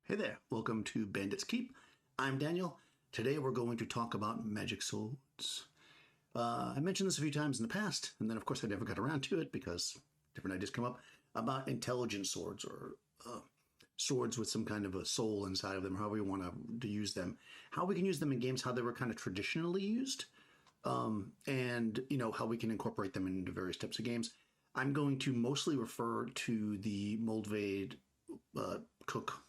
Hey there, welcome to Bandit's Keep. I'm Daniel. Today we're going to talk about magic swords. I mentioned this a few times in the past, and then of course I never got around to it because different ideas come up about intelligent swords or swords with some kind of a soul inside of them, however you want to use them. How we can use them in games, how they were kind of traditionally used, and how we can incorporate them into various types of games. I'm going to mostly refer to the Moldvade Cook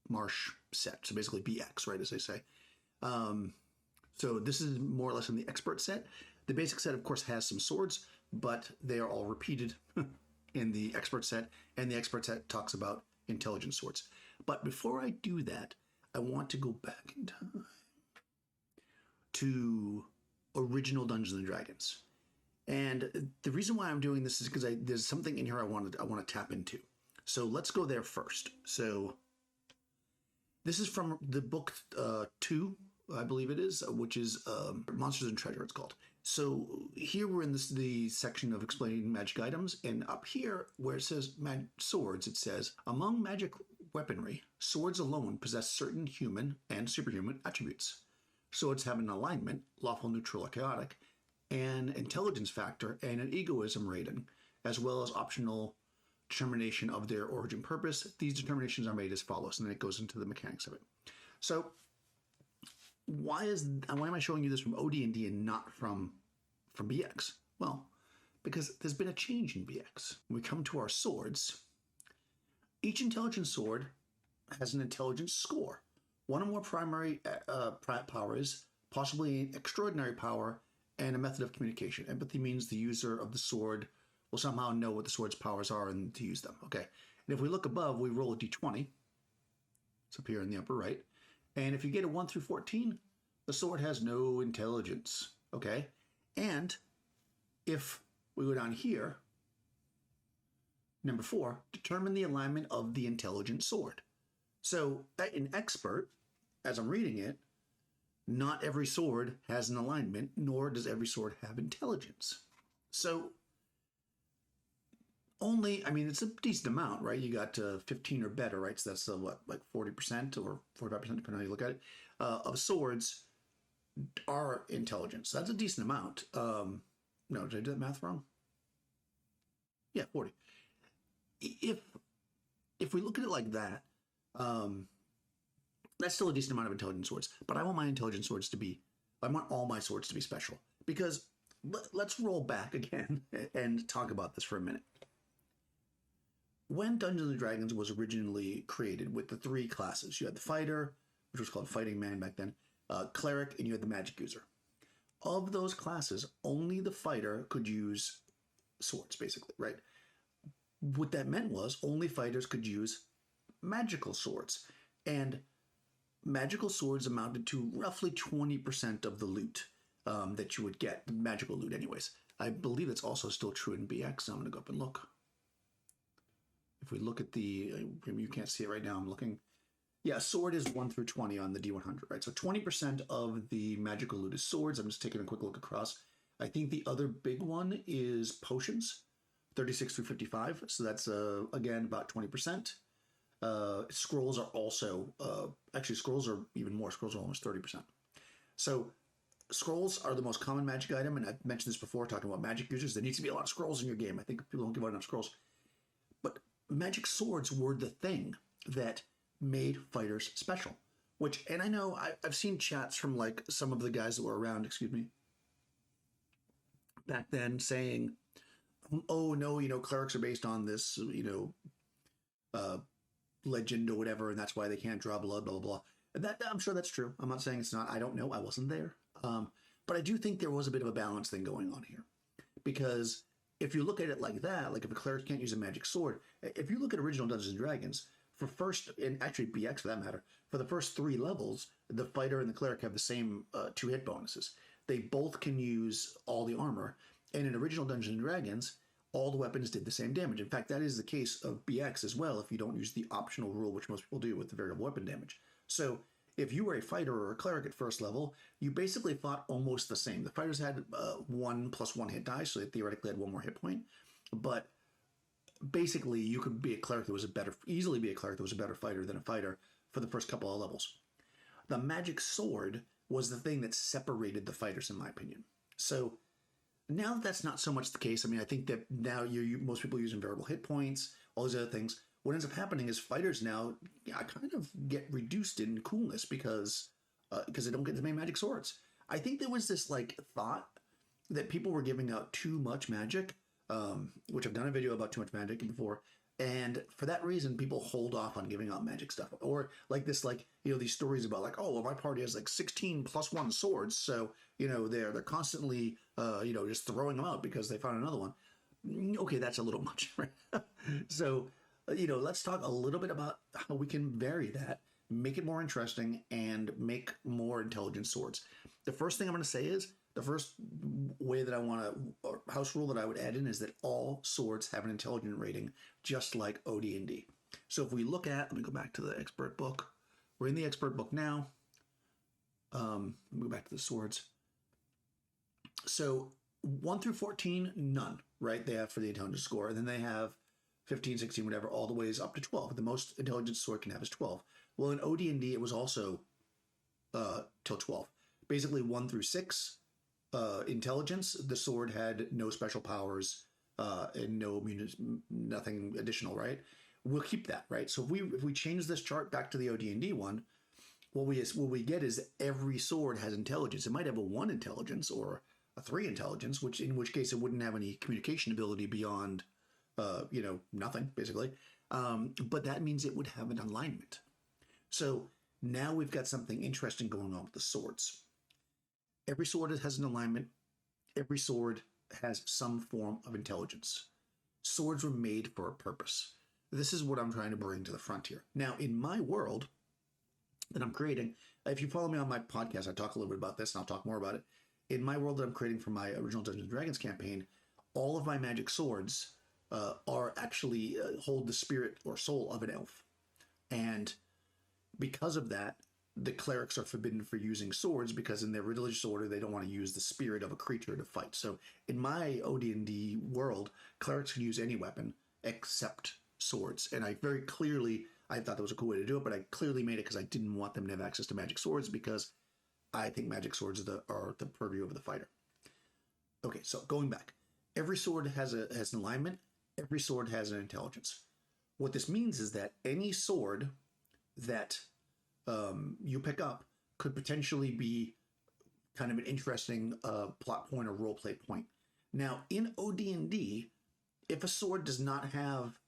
Marsh set, so basically BX, right, as they say. So this is more or less in the expert set. The basic set, of course, has some swords, but they are all repeated in the expert set, and the expert set talks about intelligent swords. But before I do that, I want to go back in time to original Dungeons and Dragons. And the reason why I'm doing this is because there's something in here I want to tap into. So let's go there first. So this is from the book 2, I believe it is, which is Monsters and Treasure, it's called. So here we're in the section of explaining magic items, and up here where it says swords, it says, among magic weaponry, swords alone possess certain human and superhuman attributes. Swords have an alignment, lawful, neutral, or chaotic, an intelligence factor, and an egoism rating, as well as optional determination of their origin purpose. These determinations are made as follows, and then it goes into the mechanics of it. So why am I showing you this from OD&D and not from BX? Well, because there's been a change in BX. When we come to our swords, each intelligent sword has an intelligence score. One or more primary powers, possibly an extraordinary power, and a method of communication. Empathy means the user of the sword will somehow know what the sword's powers are and to use them. Okay. And if we look above, we roll a d20. It's up here in the upper right. And if you get a 1 through 14, the sword has no intelligence. Okay. And if we go down here, number 4, determine the alignment of the intelligent sword. So in expert, as I'm reading it, not every sword has an alignment, nor does every sword have intelligence. So it's a decent amount, right? You got 15 or better, right? So that's like 40% or 45%, depending on how you look at it, of swords are intelligence. So that's a decent amount. No, did I do that math wrong? Yeah, 40. If we look at it like that, that's still a decent amount of intelligent swords. But I want all my swords to be special. Because let's roll back again and talk about this for a minute. When Dungeons & Dragons was originally created with the 3 classes, you had the fighter, which was called Fighting Man back then, cleric, and you had the magic user. Of those classes, only the fighter could use swords, basically, right? What that meant was only fighters could use magical swords. And magical swords amounted to roughly 20% of the loot that you would get, the magical loot anyways. I believe it's also still true in BX, so I'm going to go up and look. If we look at you can't see it right now, I'm looking. Yeah, sword is 1 through 20 on the D100, right? So 20% of the magical loot is swords. I'm just taking a quick look across. I think the other big one is potions, 36 through 55. So that's, again, about 20%. Scrolls are also, scrolls are even more. Scrolls are almost 30%. So scrolls are the most common magic item, and I've mentioned this before, talking about magic users. There needs to be a lot of scrolls in your game. I think people don't give out enough scrolls. But magic swords were the thing that made fighters special. And I know I've seen chats from like some of the guys that were around, back then saying, oh no, clerics are based on this, legend or whatever, and that's why they can't draw blood, blah, blah, blah. And that, I'm sure that's true. I'm not saying it's not. I don't know. I wasn't there. But I do think there was a bit of a balance thing going on here. Because if you look at it like that, like if a cleric can't use a magic sword, if you look at original Dungeons & Dragons, and actually BX for that matter, for the first 3 levels, the fighter and the cleric have the same 2 hit bonuses. They both can use all the armor. And in original Dungeons & Dragons, all the weapons did the same damage. In fact, that is the case of BX as well if you don't use the optional rule, which most people do with the variable weapon damage. So if you were a fighter or a cleric at first level, you basically fought almost the same. The fighters had 1 + 1 hit die, so they theoretically had 1 more hit point. But basically you could be a cleric that was easily be a cleric that was a better fighter than a fighter for the first couple of levels. The magic sword was the thing that separated the fighters, in my opinion. So now that that's not so much the case, I mean, I think that now most people are using variable hit points, all these other things. What ends up happening is fighters now kind of get reduced in coolness because they don't get as many magic swords. I think there was this like thought that people were giving out too much magic, which I've done a video about too much magic before. And for that reason, people hold off on giving out magic stuff. Or like this, like, these stories about like, oh, well, my party has like 16 +1 swords. So, they're constantly, just throwing them out because they found another one. Okay, that's a little much, right? So, let's talk a little bit about how we can vary that, make it more interesting, and make more intelligent swords. The first thing I'm going to say is, the first way that I want to, or house rule that I would add in, is that all swords have an intelligence rating, just like OD&D. So if we look at, let me go back to the expert book. We're in the expert book now. Let me go back to the swords. So 1 through 14, none, right? They have for the intelligence score. And then they have 15, 16, whatever, all the ways up to 12. The most intelligence sword can have is 12. Well, in OD&D, it was also till 12. Basically 1 through 6. Intelligence, the sword had no special powers and nothing additional, right? We'll keep that, right? So if we change this chart back to the OD&D one, what we get is every sword has intelligence. It might have a 1 intelligence or a 3 intelligence, in which case it wouldn't have any communication ability beyond, nothing, basically. But that means it would have an alignment. So now we've got something interesting going on with the swords. Every sword has an alignment. Every sword has some form of intelligence. Swords were made for a purpose. This is what I'm trying to bring to the front here. Now, in my world that I'm creating, if you follow me on my podcast, I talk a little bit about this, and I'll talk more about it. In my world that I'm creating for my original Dungeons & Dragons campaign, all of my magic swords are actually hold the spirit or soul of an elf. And because of that, the clerics are forbidden for using swords because in their religious order, they don't want to use the spirit of a creature to fight. So in my OD&D world, clerics can use any weapon except swords. And I thought that was a cool way to do it, but I clearly made it because I didn't want them to have access to magic swords because I think magic swords are the purview of the fighter. Okay, so going back, every sword has an alignment. Every sword has an intelligence. What this means is that any sword that you pick up could potentially be kind of an interesting plot point or roleplay point. Now, in OD&D, if a sword does not have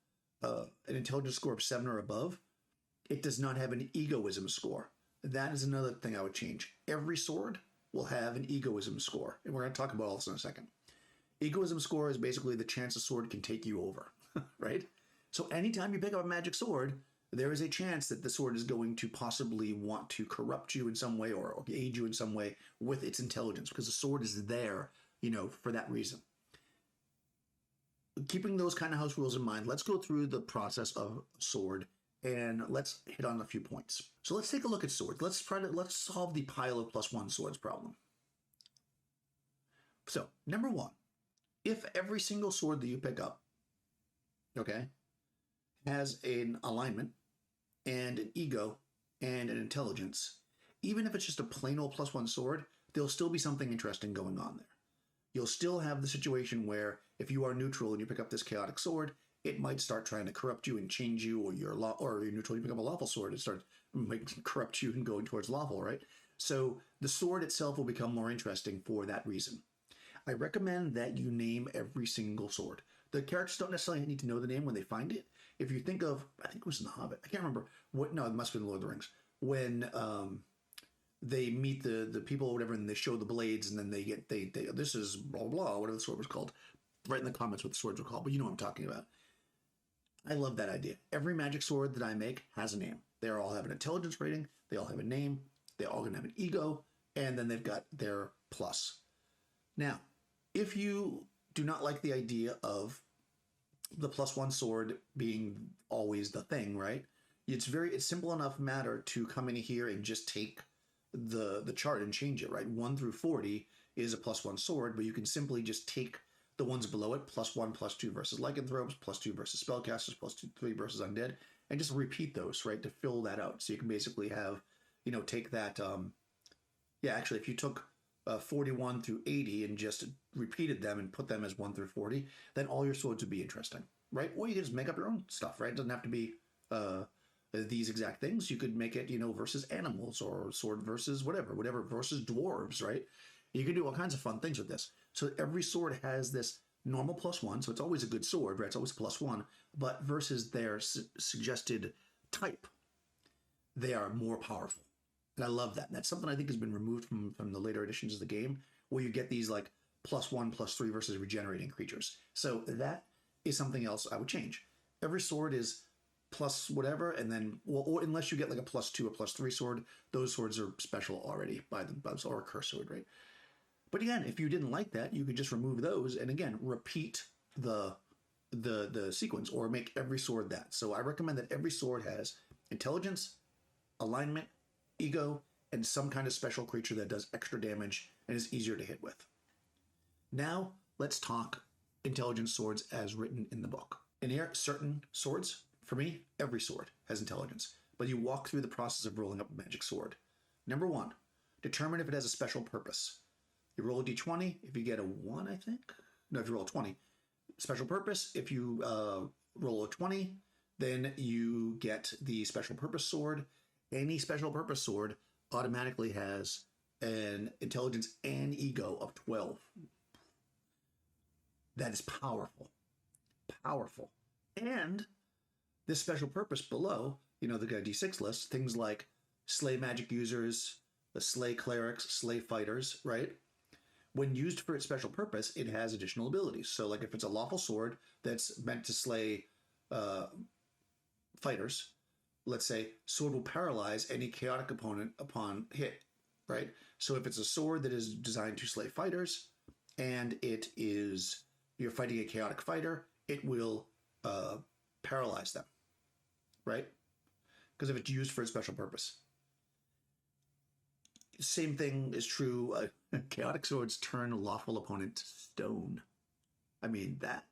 an intelligence score of 7 or above, it does not have an egoism score. That is another thing I would change. Every sword will have an egoism score, and we're going to talk about all this in a second. Egoism score is basically the chance a sword can take you over, right? So anytime you pick up a magic sword, there is a chance that the sword is going to possibly want to corrupt you in some way or aid you in some way with its intelligence, because the sword is there, for that reason. Keeping those kind of house rules in mind, let's go through the process of sword and let's hit on a few points. So let's take a look at swords. Let's solve the pile of +1 swords problem. So number 1, if every single sword that you pick up, okay, has an alignment and an ego and an intelligence, even if it's just a plain old +1 sword, there'll still be something interesting going on there. You'll still have the situation where if you are neutral and you pick up this chaotic sword, it might start trying to corrupt you and change you, or you're neutral, you pick up a lawful sword, it might corrupt you and going towards lawful, right? So the sword itself will become more interesting for that reason. I recommend that you name every single sword. The characters don't necessarily need to know the name when they find it. If you think of, I think it was in The Hobbit, I can't remember it must have been Lord of the Rings, when they meet the people or whatever, and they show the blades, and then they this is blah blah, whatever the sword was called. Write in the comments what the swords were called, but you know what I'm talking about. I love that idea. Every magic sword that I make has a name. They all have an intelligence rating, they all have a name, they all gonna have an ego, and then they've got their plus. Now, if you do not like the idea of the +1 sword being always the thing, right? It's simple enough matter to come in here and just take the chart and change it, right? 1 through 40 is a +1 sword, but you can simply just take the ones below it, +1, +2 versus lycanthropes, +2 versus spellcasters, +2, 3 versus undead, and just repeat those, right, to fill that out. So you can basically have, take that, actually, if you took 41 through 80 and just repeated them and put them as 1 through 40, then all your swords would be interesting, right? Or you can just make up your own stuff, right? It doesn't have to be these exact things. You could make it, versus animals, or sword versus whatever versus dwarves, right? You can do all kinds of fun things with this. So every sword has this normal +1, so it's always a good sword, right? It's always +1, but versus their suggested type, they are more powerful. And I love that. And that's something I think has been removed from the later editions of the game, where you get these like +1, +3 versus regenerating creatures. So that is something else I would change. Every sword is plus whatever, and then, or unless you get like a +2 or +3 sword, those swords are special already by themselves, or a curse sword, right? But again, if you didn't like that, you could just remove those and again repeat the sequence, or make every sword that. So I recommend that every sword has intelligence, alignment, ego, and some kind of special creature that does extra damage and is easier to hit with. Now let's talk intelligence swords as written in the book. In here, certain swords, for me, every sword has intelligence, but you walk through the process of rolling up a magic sword. Number 1, determine if it has a special purpose. You roll a d20. If you get a 1, I think. No, if you roll a 20. Special purpose. If you roll a 20, then you get the special purpose sword. Any special purpose sword automatically has an intelligence and ego of 12. That is powerful. Powerful. And this special purpose below, the D6 list, things like slay magic users, the slay clerics, slay fighters, right? When used for its special purpose, it has additional abilities. So like if it's a lawful sword that's meant to slay fighters, let's say, sword will paralyze any chaotic opponent upon hit, right? So if it's a sword that is designed to slay fighters, and you're fighting a chaotic fighter, it will paralyze them, right? Because if it's used for a special purpose. Same thing is true. Chaotic swords turn a lawful opponent to stone. I mean, that,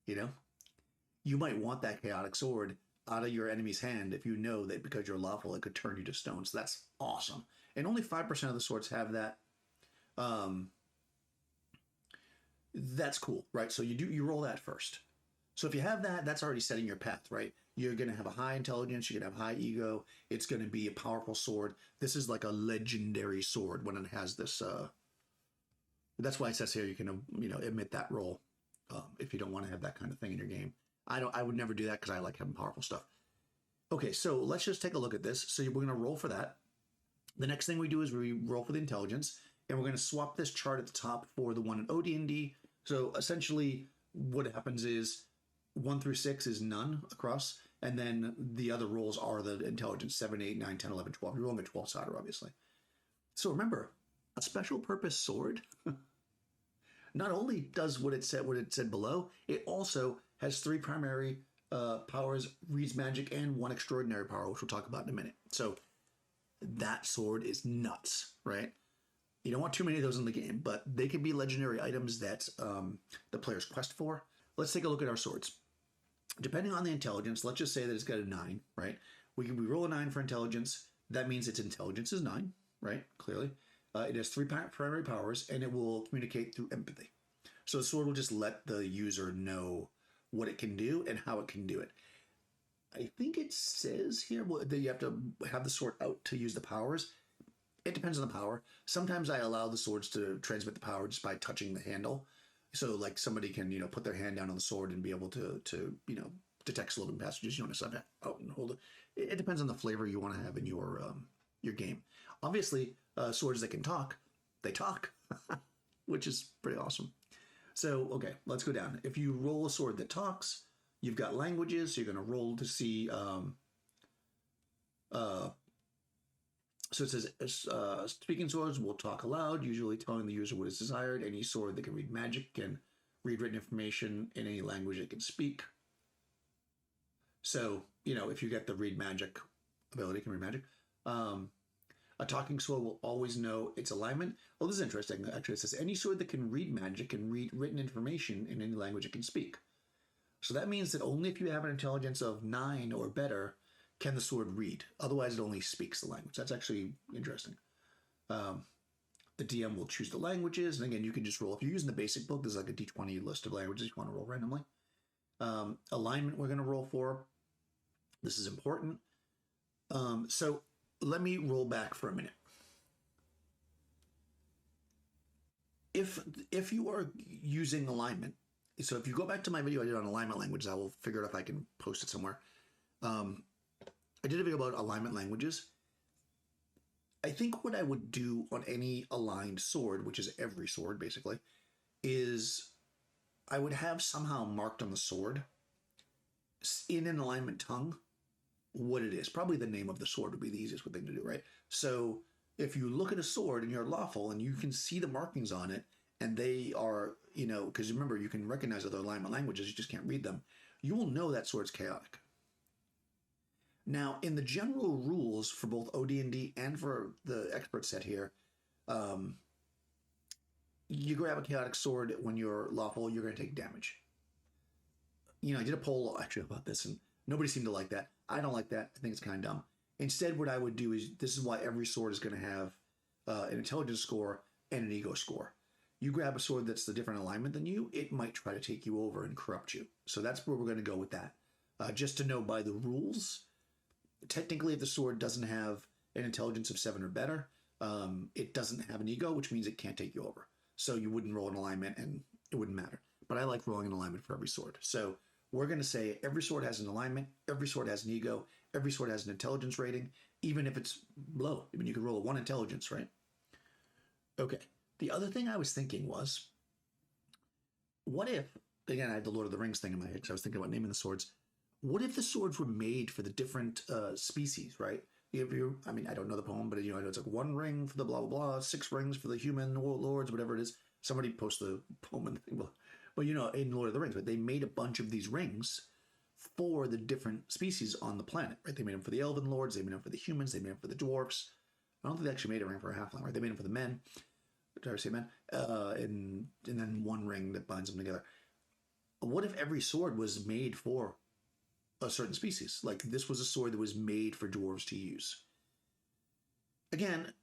you might want that chaotic sword out of your enemy's hand if you know that because you're lawful, it could turn you to stone. So that's awesome. And only 5% of the swords have that. That's cool, right? So you roll that first. So if you have that, that's already setting your path, right? You're going to have a high intelligence. You're going to have high ego. It's going to be a powerful sword. This is like a legendary sword when it has this. That's why it says here you can, omit that roll if you don't want to have that kind of thing in your game. I would never do that because I like having powerful stuff. Okay, so let's just take a look at this. So we're going to roll for that. The next thing we do is we roll for the intelligence, and we're going to swap this chart at the top for the one in OD&D. So essentially what happens is 1 through 6 is none across, and then the other rolls are the intelligence, 7, 8, 9, 10, 11, 12. You're rolling a 12-sider, obviously. So remember, a special purpose sword not only does what it said below, it also has 3 primary powers, reads magic, and 1 extraordinary power, which we'll talk about in a minute. So that sword is nuts, right? You don't want too many of those in the game, but they can be legendary items that the players quest for. Let's take a look at our swords. Depending on the intelligence, let's just say that it's got a 9, right? We roll a 9 for intelligence. That means its intelligence is 9, right? Clearly. It has 3 primary powers, and it will communicate through empathy. So the sword will just let the user know what it can do and how it can do it. I think it says here that you have to have the sword out to use the powers. It depends on the power. Sometimes I allow the swords to transmit the power just by touching the handle. So like somebody can, put their hand down on the sword and be able to detect slogan passages. You want to sub it out and hold it. It depends on the flavor you want to have in your game. Obviously, swords that can talk, they talk, which is pretty awesome. So, okay, let's go down. If you roll a sword that talks, you've got languages, so you're going to roll to see... So it says, speaking swords will talk aloud, usually telling the user what is desired. Any sword that can read magic can read written information in any language it can speak. So, if you get the read magic ability, it can read magic. A talking sword will always know its alignment. Oh, this is interesting. Actually, it says any sword that can read magic can read written information in any language it can speak. So that means that only if you have an intelligence of 9 or better can the sword read. Otherwise, it only speaks the language. That's actually interesting. The DM will choose the languages, and again, you can just roll. If you're using the basic book, there's like a d20 list of languages you want to roll randomly. Alignment we're going to roll for. This is important. So let me roll back for a minute. If you are using alignment, so if you go back to my video I did on alignment languages, I will figure out if I can post it somewhere. I did a video about alignment languages. I think what I would do on any aligned sword, which is every sword basically, is I would have somehow marked on the sword in an alignment tongue what it is. Probably the name of the sword would be the easiest thing to do, right? So if you look at a sword and you're lawful and you can see the markings on it, and they are, because remember, you can recognize other alignment languages, you just can't read them, you will know that sword's chaotic. Now, in the general rules for both OD&D and for the expert set here, you grab a chaotic sword when you're lawful, you're going to take damage. I did a poll actually about this, and nobody seemed to like that. I don't like that. I think it's kind of dumb. Instead, what I would do is, this is why every sword is going to have an intelligence score and an ego score. You grab a sword that's the different alignment than you, it might try to take you over and corrupt you. So that's where we're going to go with that. Just to know by the rules, technically if the sword doesn't have an intelligence of 7 or better, it doesn't have an ego, which means it can't take you over. So you wouldn't roll an alignment and it wouldn't matter. But I like rolling an alignment for every sword. So we're going to say every sword has an alignment, every sword has an ego, every sword has an intelligence rating, even if it's low. I mean, you could roll a 1 intelligence, right? Okay. The other thing I was thinking was, what if, again, I had the Lord of the Rings thing in my head because I was thinking about naming the swords. What if the swords were made for the different species, right? I don't know the poem, but I know it's like 1 ring for the blah, blah, blah, 6 rings for the human lords, whatever it is. Somebody post the poem in the thing. But in Lord of the Rings, but they made a bunch of these rings for the different species on the planet, right? They made them for the elven lords, they made them for the humans, they made them for the dwarfs. I don't think they actually made a ring for a halfling, right? They made them for the men. Did I say men? And then 1 ring that binds them together. What if every sword was made for a certain species? Like this was a sword that was made for dwarves to use. Again,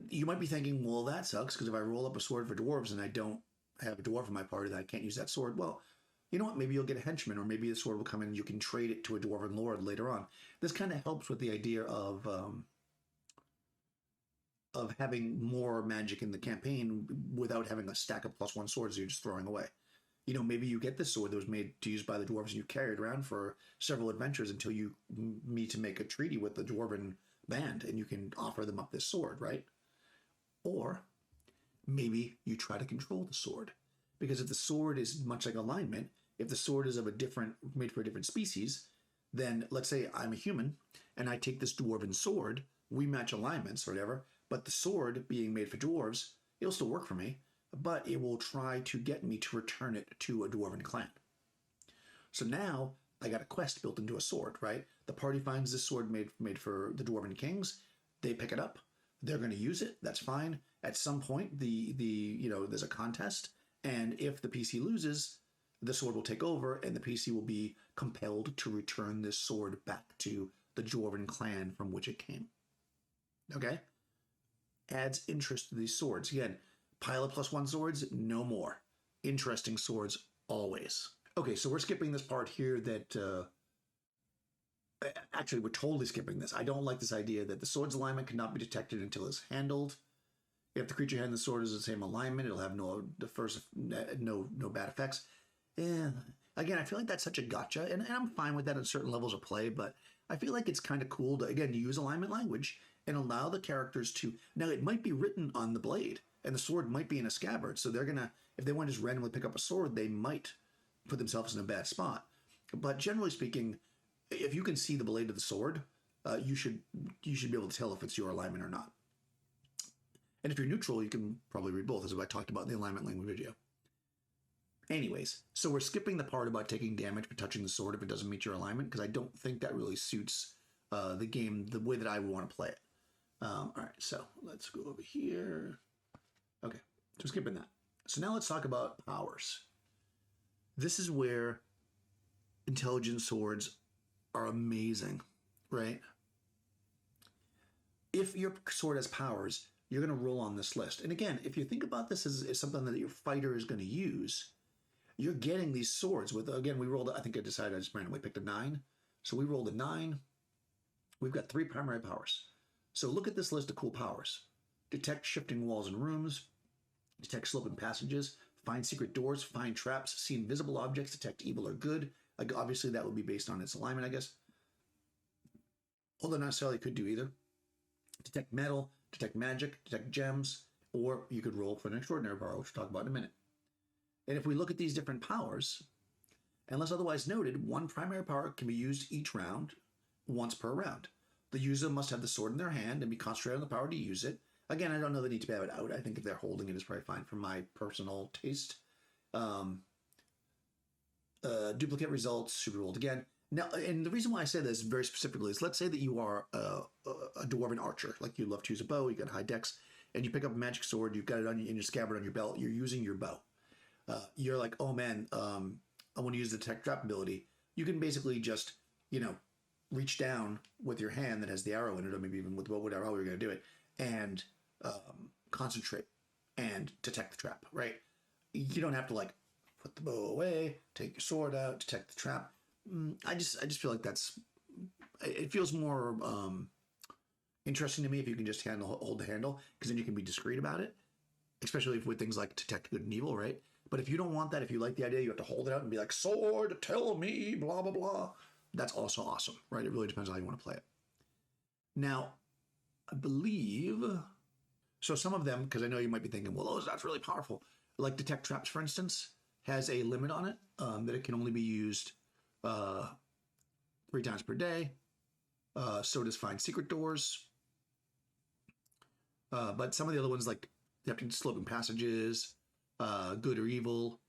you might be thinking, well, that sucks because if I roll up a sword for dwarves and I don't have a dwarf in my party, that I can't use that sword. Well, you know what? Maybe you'll get a henchman, or maybe the sword will come in and you can trade it to a dwarven lord later on. This kind of helps with the idea of having more magic in the campaign without having a stack of +1 swords you're just throwing away. Maybe you get this sword that was made to use by the dwarves and you carry it around for several adventures until you meet to make a treaty with the dwarven band and you can offer them up this sword, right? Or maybe you try to control the sword. Because if the sword is much like alignment, if the sword is made for a different species, then let's say I'm a human and I take this dwarven sword, we match alignments or whatever, but the sword being made for dwarves, it'll still work for me, but it will try to get me to return it to a dwarven clan. So now I got a quest built into a sword, right? The party finds this sword made for the dwarven kings. They pick it up. They're going to use it. That's fine. At some point, there's a contest, and if the PC loses, the sword will take over, and the PC will be compelled to return this sword back to the dwarven clan from which it came. Okay? Adds interest to these swords. Again, pile of +1 swords, no more. Interesting swords, always. Okay, so we're skipping this part here that... Actually, we're totally skipping this. I don't like this idea that the sword's alignment cannot be detected until it's handled. If the creature handling the sword is the same alignment, it'll have no bad effects. Again, I feel like that's such a gotcha, and I'm fine with that at certain levels of play, but I feel like it's kind of cool to, again, use alignment language and allow the characters to... Now, it might be written on the blade, and the sword might be in a scabbard, so they're going to... If they want to just randomly pick up a sword, they might put themselves in a bad spot. But generally speaking, if you can see the blade of the sword, you should be able to tell if it's your alignment or not. And if you're neutral, you can probably read both, as I talked about in the alignment language video. Anyways, so we're skipping the part about taking damage for touching the sword if it doesn't meet your alignment, because I don't think that really suits the game the way that I would want to play it. All right, so let's go over here. Okay, so skipping that. So now let's talk about powers. This is where intelligence swords are amazing, right? If your sword has powers, you're going to roll on this list. And again, if you think about this as something that your fighter is going to use, you're getting these swords with, again, we rolled, I think I decided I just randomly picked a 9. So we rolled a 9. We've got 3 primary powers. So look at this list of cool powers. Detect shifting walls and rooms, detect sloping passages, find secret doors, find traps, see invisible objects, detect evil or good. Like obviously that would be based on its alignment, I guess. Although not necessarily could do either. Detect metal, detect magic, detect gems, or you could roll for an extraordinary power, which we'll talk about in a minute. And if we look at these different powers, unless otherwise noted, one primary power can be used each round, once per round. The user must have the sword in their hand and be concentrated on the power to use it. Again, I don't know the need to have it out. I think if they're holding it is probably fine for my personal taste. Duplicate results should be rolled again. Now, and the reason why I say this very specifically is let's say that you are a dwarven archer, like you love to use a bow, you got high dex, and you pick up a magic sword, you've got it in your scabbard on your belt, you're using your bow. You're like, oh man, I want to use the detect trap ability. You can basically just, reach down with your hand that has the arrow in it, or maybe even with whatever, how you're going to do it, and concentrate and detect the trap, right? You don't have to like put the bow away, take your sword out, detect the trap. I just feel like it feels more interesting to me if you can just hold the handle, because then you can be discreet about it, especially with things like detect good and evil, right? But if you don't want that, if you like the idea, you have to hold it out and be like, sword, tell me, blah, blah, blah. That's also awesome, right? It really depends on how you want to play it. Now, I believe, so some of them, because I know you might be thinking, well, that's really powerful. Like detect traps, for instance, has a limit on it that it can only be used 3 times per day. So does find secret doors. But some of the other ones, like detecting sloping passages, good or evil,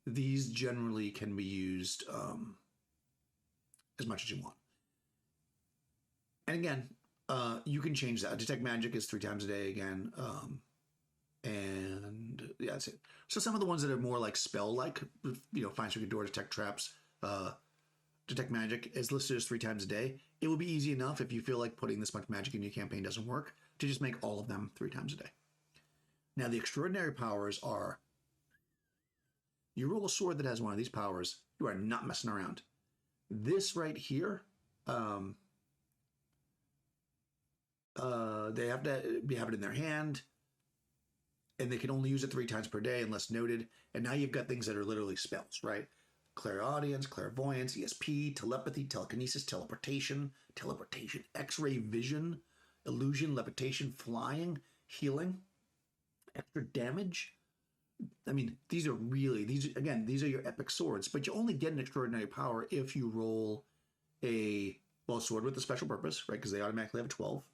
these generally can be used as much as you want. And again, you can change that. Detect magic is 3 times a day again. And yeah, that's it. So some of the ones that are more like spell-like, find secret door, detect traps, detect magic is listed as 3 times a day. It will be easy enough if you feel like putting this much magic in your campaign doesn't work to just make all of them 3 times a day. Now the extraordinary powers are, you roll a sword that has one of these powers, you are not messing around. This right here, they have to have it in their hand, and they can only use it 3 times per day unless noted. And now you've got things that are literally spells, right? Clairaudience, clairvoyance, ESP, telepathy, telekinesis, teleportation, X-ray vision, illusion, levitation, flying, healing, extra damage. I mean, these are your epic swords, but you only get an extraordinary power if you roll a sword with a special purpose, right? Because they automatically have a 12,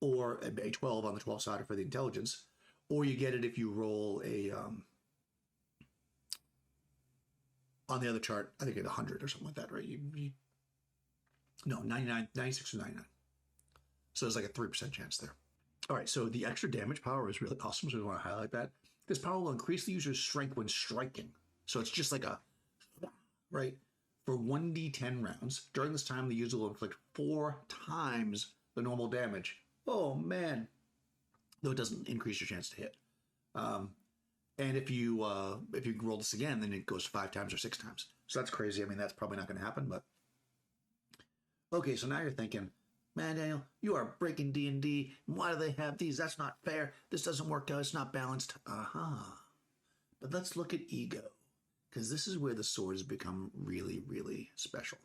or a 12 on the 12 side for the intelligence, or you get it if you roll a on the other chart, I think at 100 or something like that, right? No, 99, 96 or 99. So there's like a 3% chance there. All right, so the extra damage power is really awesome, so we want to highlight that. This power will increase the user's strength when striking. So it's just like right? For 1d10 rounds. During this time, the user will inflict 4 times the normal damage. Oh, man. Though it doesn't increase your chance to hit. And if you roll this again, then it goes 5 times or 6 times. So that's crazy. I mean, that's probably not going to happen, but... Okay, so now you're thinking, man, Daniel, you are breaking D&D. Why do they have these? That's not fair. This doesn't work out. It's not balanced. But let's look at ego, because this is where the swords become really, really special.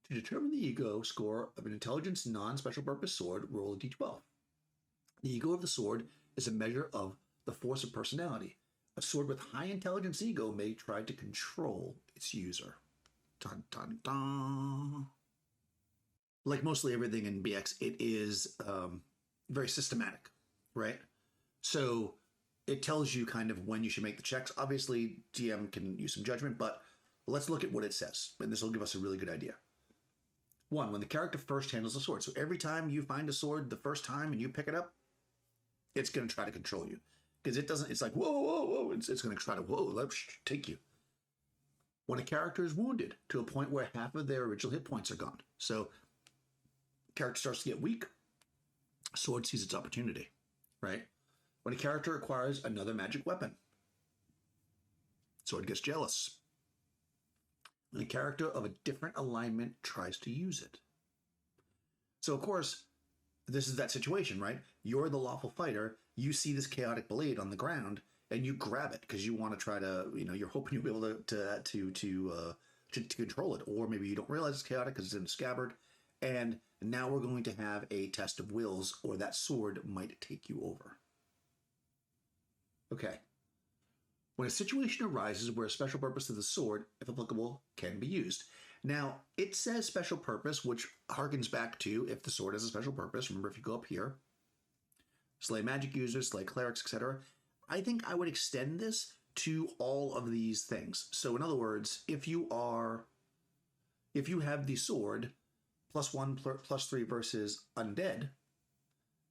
To determine the ego score of an intelligence non-special purpose sword, roll a d12. The ego of the sword is a measure of the force of personality. A sword with high intelligence ego may try to control its user. Dun, dun, dun. Like mostly everything in BX, it is very systematic, right? So it tells you kind of when you should make the checks. Obviously, DM can use some judgment, but let's look at what it says, and this will give us a really good idea. One, when the character first handles the sword. So every time you find a sword the first time and you pick it up, it's going to try to control you. Because it doesn't, it's like, whoa, whoa, whoa. It's going to try to, let's take you. When a character is wounded to a point where half of their original hit points are gone. So character starts to get weak, sword sees its opportunity, right? When a character acquires another magic weapon, sword gets jealous. When a character of a different alignment tries to use it. So, of course, this is that situation, right? You're the lawful fighter. You see this chaotic blade on the ground, and you grab it because you want to try to, you're hoping you'll be able to control it, or maybe you don't realize it's chaotic because it's in a scabbard. And now we're going to have a test of wills, or that sword might take you over. Okay. When a situation arises where a special purpose of the sword, if applicable, can be used. Now, it says special purpose, which harkens back to if the sword has a special purpose. Remember, if you go up here, slay magic users, slay clerics, etc. I think I would extend this to all of these things. So in other words, if you have the sword +1, +3 versus undead,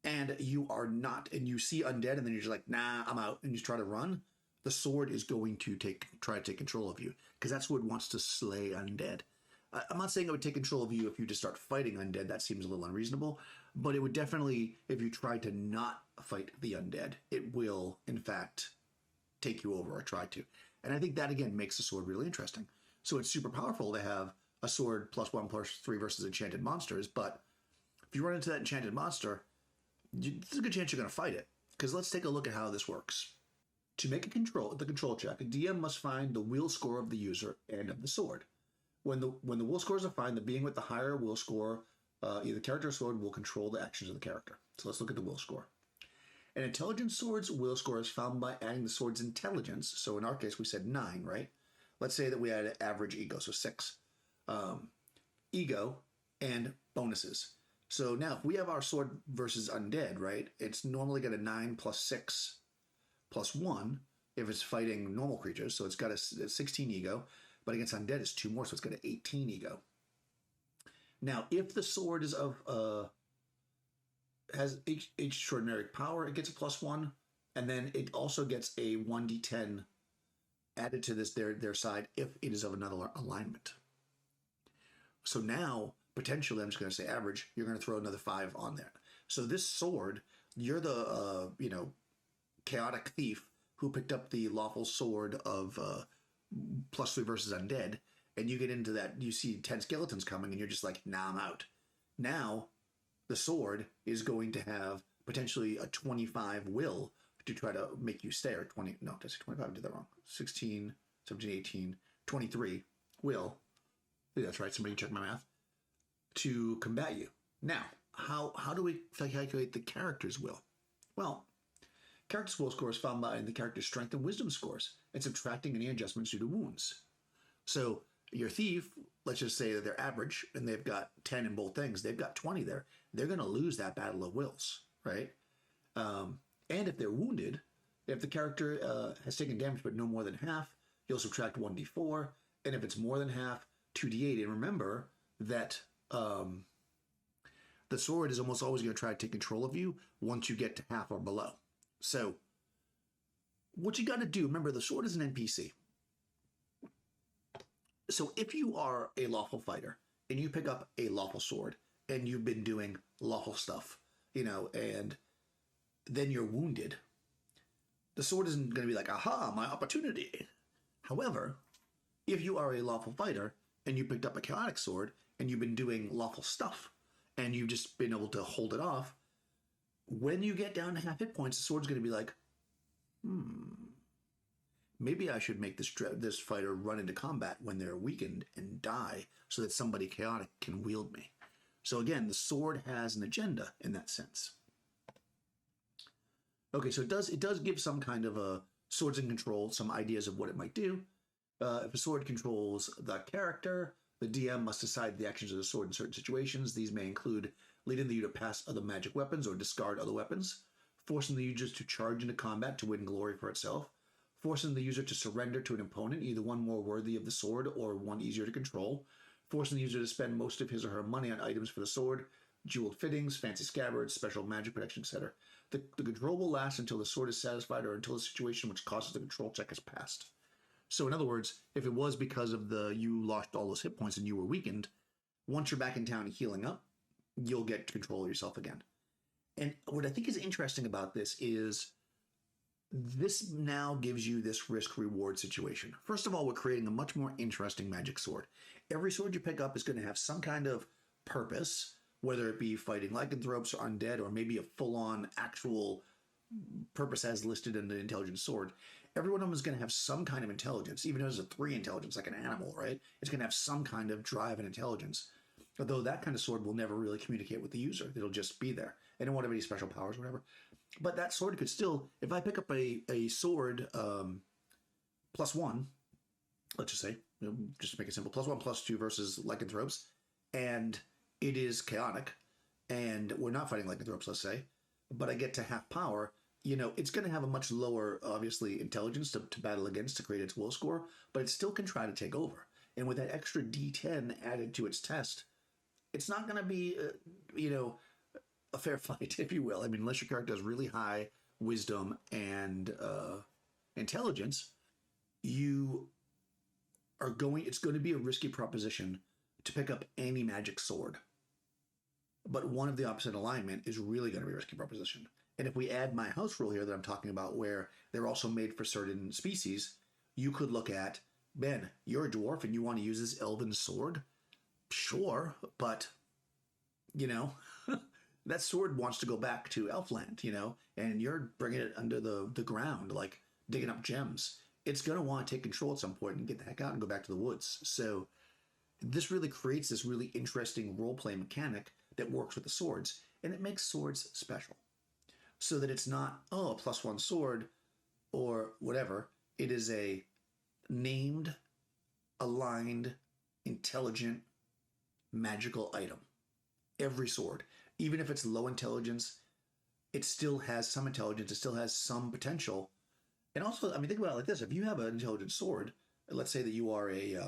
and you are not, and you see undead, and then you're just like, nah, I'm out, and you try to run, the sword is going to try to take control of you, because that sword wants to slay undead. I'm not saying it would take control of you if you just start fighting undead. That seems a little unreasonable, but it would definitely, if you try to not fight the undead, it will, in fact, take you over or try to. And I think that, again, makes the sword really interesting. So it's super powerful to have a sword +1, +3 versus enchanted monsters, but if you run into that enchanted monster, there's a good chance you're going to fight it. Because let's take a look at how this works. To make the control check, a DM must find the will score of the user and of the sword. When the will scores are defined, the being with the higher will score, either character or sword, will control the actions of the character. So let's look at the will score. An intelligent sword's will score is found by adding the sword's intelligence. So in our case, we said 9, right? Let's say that we had an average ego, so 6. Ego and bonuses. So now if we have our sword versus undead, right? It's normally got a 9 +6 +1 if it's fighting normal creatures. So it's got a 16 ego. But against undead, it's 2 more, so it's got an 18 ego. Now, if the sword is has extraordinary power, it gets a +1, and then it also gets a 1d10 added to their side if it is of another alignment. So now, potentially, I'm just going to say average, you're going to throw another 5 on there. So this sword, you're the chaotic thief who picked up the lawful sword of +3 versus undead, and you get into that, you see 10 skeletons coming, and you're just like, nah, I'm out. Now, the sword is going to have potentially a 25 will to try to make you stay, or 20, no, did I say 25? I did that wrong. 16, 17, 18, 23 will, I think that's right, somebody check my math, to combat you. Now, how do we calculate the character's will? Well, character's will score is found by the character's strength and wisdom scores and subtracting any adjustments due to wounds. So your thief, let's just say that they're average and they've got 10 in both things. They've got 20 there. They're going to lose that battle of wills, right? And if they're wounded, if the character has taken damage but no more than half, you'll subtract 1d4. And if it's more than half, 2d8. And remember that the sword is almost always going to try to take control of you once you get to half or below. So what you got to do, remember, the sword is an NPC. So if you are a lawful fighter and you pick up a lawful sword and you've been doing lawful stuff, and then you're wounded, the sword isn't going to be like, aha, my opportunity. However, if you are a lawful fighter and you picked up a chaotic sword and you've been doing lawful stuff and you've just been able to hold it off, when you get down to half hit points, the sword's going to be like, maybe I should make this fighter run into combat when they're weakened and die so that somebody chaotic can wield me. So again, the sword has an agenda in that sense. Okay, so it does give some kind of a swords in control, some ideas of what it might do. If a sword controls the character, the DM must decide the actions of the sword in certain situations. These may include leading the user past other magic weapons or discard other weapons, forcing the user to charge into combat to win glory for itself, forcing the user to surrender to an opponent, either one more worthy of the sword or one easier to control, forcing the user to spend most of his or her money on items for the sword, jeweled fittings, fancy scabbards, special magic protection, etc. The control will last until the sword is satisfied or until the situation which causes the control check is passed. So in other words, if it was because of you lost all those hit points and you were weakened, once you're back in town healing up, you'll get control of yourself again. And what I think is interesting about this is this now gives you this risk-reward situation. First of all, we're creating a much more interesting magic sword. Every sword you pick up is going to have some kind of purpose, whether it be fighting lycanthropes or undead, or maybe a full-on actual purpose as listed in the intelligence sword. Every one of them is going to have some kind of intelligence, even though it's a 3 intelligence, like an animal, right? It's going to have some kind of drive and intelligence. Although that kind of sword will never really communicate with the user. It'll just be there. It don't have any special powers or whatever. But that sword could still, if I pick up a sword +1, let's just say, just to make it simple, +1, +2 versus lycanthropes, and it is chaotic, and we're not fighting lycanthropes, let's say, but I get to half power, it's going to have a much lower, obviously, intelligence to battle against to create its will score, but it still can try to take over. And with that extra D10 added to its test, it's not going to be, a fair fight, if you will. I mean, unless your character has really high wisdom and intelligence, it's going to be a risky proposition to pick up any magic sword. But one of the opposite alignment is really going to be a risky proposition. And if we add my house rule here that I'm talking about, where they're also made for certain species, you could look at, Ben, you're a dwarf and you want to use this elven sword? Sure, but, that sword wants to go back to Elfland, and you're bringing it under the ground, like digging up gems. It's going to want to take control at some point and get the heck out and go back to the woods. So this really creates this really interesting role-play mechanic that works with the swords, and it makes swords special. So that it's not, a +1 sword or whatever. It is a named, aligned, intelligent, magical item. Every sword. Even if it's low intelligence, it still has some intelligence. It still has some potential. And also, think about it like this. If you have an intelligent sword, let's say that you are a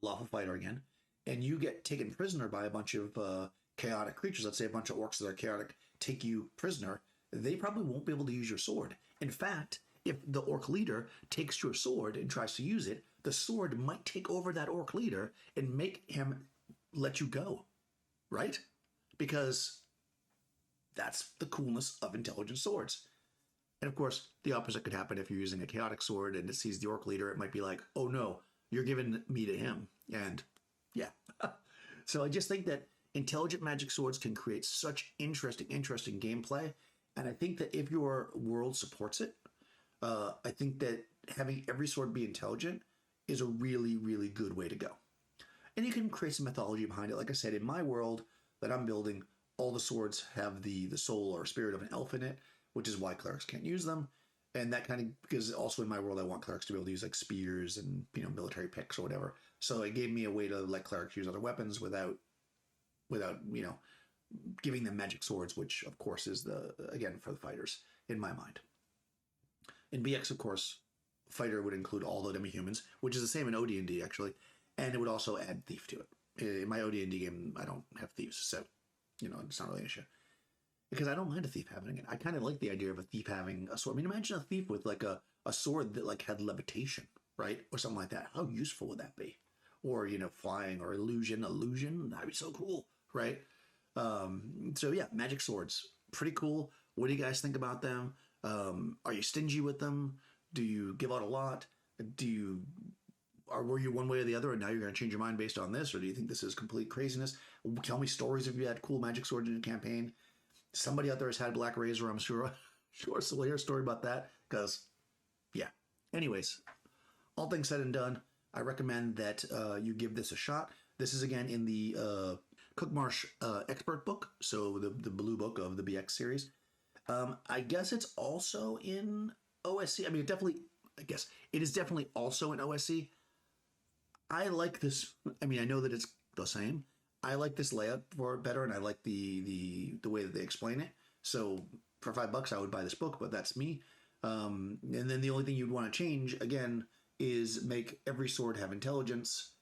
lawful fighter again, and you get taken prisoner by a bunch of chaotic creatures, let's say a bunch of orcs that are chaotic, take you prisoner, they probably won't be able to use your sword. In fact, if the orc leader takes your sword and tries to use it, the sword might take over that orc leader and make him let you go, right? Because that's the coolness of intelligent swords. And of course, the opposite could happen if you're using a chaotic sword and it sees the orc leader. It might be like, oh no, you're giving me to him. And yeah. So I just think that intelligent magic swords can create such interesting gameplay. And I think that if your world supports it, I think that having every sword be intelligent is a really, really good way to go. And you can create some mythology behind it. Like I said, in my world that I'm building, all the swords have the soul or spirit of an elf in it, which is why clerics can't use them. And that kind of, because also in my world, I want clerics to be able to use like spears and, military picks or whatever. So it gave me a way to let clerics use other weapons without, giving them magic swords, which of course is again, for the fighters in my mind. In BX, of course, fighter would include all the demi-humans, which is the same in OD&D actually. And it would also add thief to it. In my OD&D game, I don't have thieves, so, it's not really an issue. Because I don't mind a thief having it. I kind of like the idea of a thief having a sword. Imagine a thief with like a sword that like had levitation, right? Or something like that. How useful would that be? Or, flying or illusion. That'd be so cool, right? So yeah, magic swords, pretty cool. What do you guys think about them? Are you stingy with them? Do you give out a lot? Were you one way or the other and now you're going to change your mind based on this? Or do you think this is complete craziness? Tell me stories if you had cool magic swords in your campaign. Somebody out there has had Black Razor, I'm sure. So we'll hear a story about that. Because, yeah. Anyways, all things said and done, I recommend that you give this a shot. This is again in the Cookmarsh expert book, so the blue book of the BX series. I guess it's also in OSC. It is definitely also in OSC. I like this. I know that it's the same. I like this layout for it better, and I like the way that they explain it. So for $5, I would buy this book, but that's me. And then the only thing you'd want to change, again, is make every sword have intelligence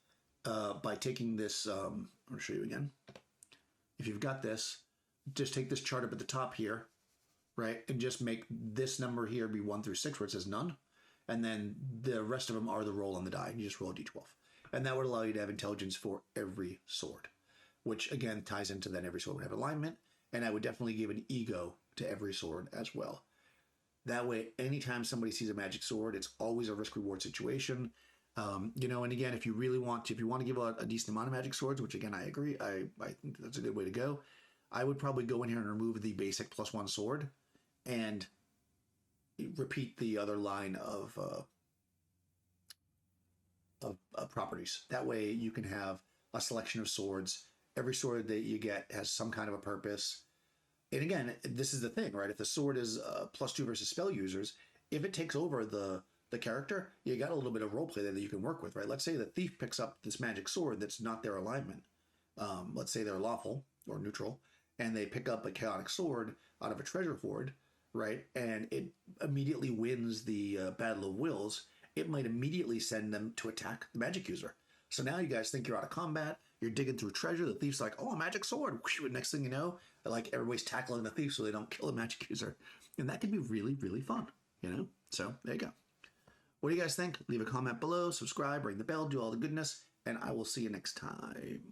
by taking this. I'm going to show you again. If you've got this, just take this chart up at the top here, right? And just make this number here be 1 through 6 where it says none. And then the rest of them are the roll on the die. And you just roll a d12. And that would allow you to have intelligence for every sword, which again ties into then every sword would have alignment. And I would definitely give an ego to every sword as well. That way, anytime somebody sees a magic sword, it's always a risk-reward situation. You know, and again, if you really want to, if you want to give out a decent amount of magic swords, which again, I agree, I think that's a good way to go. I would probably go in here and remove the basic +1 sword and repeat the other line of properties. That way you can have a selection of swords. Every sword that you get has some kind of a purpose. And again, this is the thing, right? If the sword is +2 versus spell users, if it takes over the character, you got a little bit of roleplay there that you can work with, right? Let's say the thief picks up this magic sword that's not their alignment. Let's say they're lawful or neutral, and they pick up a chaotic sword out of a treasure hoard, right? And it immediately wins the Battle of Wills. It might immediately send them to attack the magic user. So now you guys think you're out of combat, you're digging through treasure, the thief's like, oh, a magic sword. And next thing you know, like everybody's tackling the thief so they don't kill the magic user. And that can be really, really fun, you know? So there you go. What do you guys think? Leave a comment below, subscribe, ring the bell, do all the goodness, and I will see you next time.